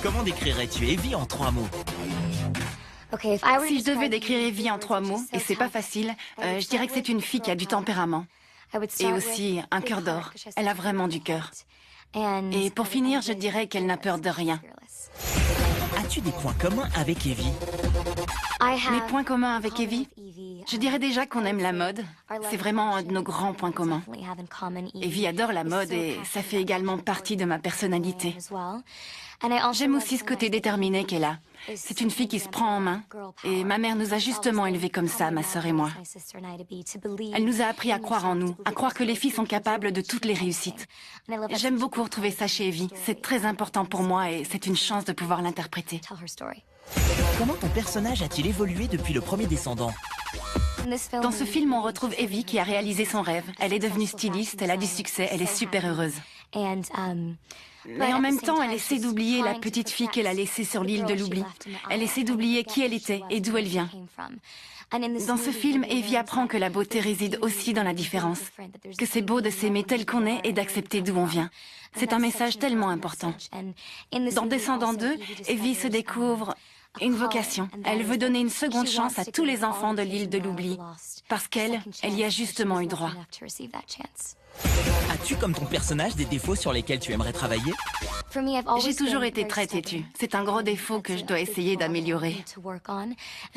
Comment décrirais-tu Evie en 3 mots? Si je devais décrire Evie en 3 mots, et c'est pas facile, je dirais que c'est une fille qui a du tempérament. Et aussi un cœur d'or. Elle a vraiment du cœur. Et pour finir, je dirais qu'elle n'a peur de rien. As-tu des points communs avec Evie? Les points communs avec Evie, je dirais déjà qu'on aime la mode. C'est vraiment un de nos grands points communs. Evie adore la mode et ça fait également partie de ma personnalité. J'aime aussi ce côté déterminé qu'elle a. C'est une fille qui se prend en main. Et ma mère nous a justement élevés comme ça, ma sœur et moi. Elle nous a appris à croire en nous, à croire que les filles sont capables de toutes les réussites. J'aime beaucoup retrouver ça chez Evie. C'est très important pour moi et c'est une chance de pouvoir l'interpréter. Comment ton personnage a-t-il évolué depuis le premier Descendant? Dans ce film, on retrouve Evie qui a réalisé son rêve. Elle est devenue styliste, elle a du succès, elle est super heureuse. Mais en même temps, elle essaie d'oublier la petite fille qu'elle a laissée sur l'île de l'oubli. Elle essaie d'oublier qui elle était et d'où elle vient. Dans ce film, Evie apprend que la beauté réside aussi dans la différence, que c'est beau de s'aimer tel qu'on est et d'accepter d'où on vient. C'est un message tellement important. Dans Descendant 2, Evie se découvre une vocation. Elle veut donner une seconde chance à tous les enfants de l'île de l'oubli, parce qu'elle y a justement eu droit. As-tu comme ton personnage des défauts sur lesquels tu aimerais travailler? J'ai toujours été très têtue. C'est un gros défaut que je dois essayer d'améliorer.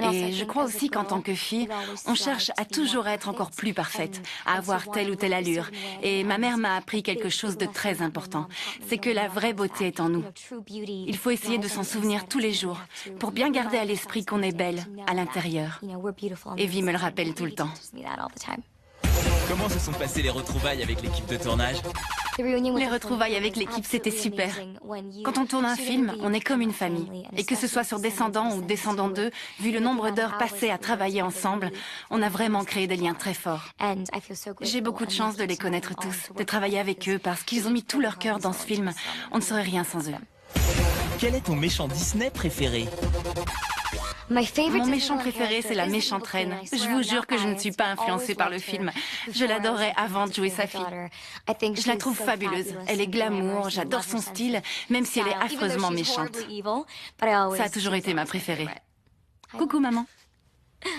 Et je crois aussi qu'en tant que fille, on cherche à toujours être encore plus parfaite, à avoir telle ou telle allure. Et ma mère m'a appris quelque chose de très important. C'est que la vraie beauté est en nous. Il faut essayer de s'en souvenir tous les jours, pour bien garder à l'esprit qu'on est belle à l'intérieur. Evie me le rappelle tout le temps. Comment se sont passées les retrouvailles avec l'équipe de tournage? Les retrouvailles avec l'équipe, c'était super. Quand on tourne un film, on est comme une famille. Et que ce soit sur Descendant ou Descendant 2, vu le nombre d'heures passées à travailler ensemble, on a vraiment créé des liens très forts. J'ai beaucoup de chance de les connaître tous, de travailler avec eux parce qu'ils ont mis tout leur cœur dans ce film. On ne serait rien sans eux. Quel est ton méchant Disney préféré? Mon méchant préféré, c'est la méchante reine. Je vous jure que je ne suis pas influencée par le film. Je l'adorais avant de jouer sa fille. Je la trouve fabuleuse. Elle est glamour, j'adore son style, même si elle est affreusement méchante. Ça a toujours été ma préférée. Coucou maman.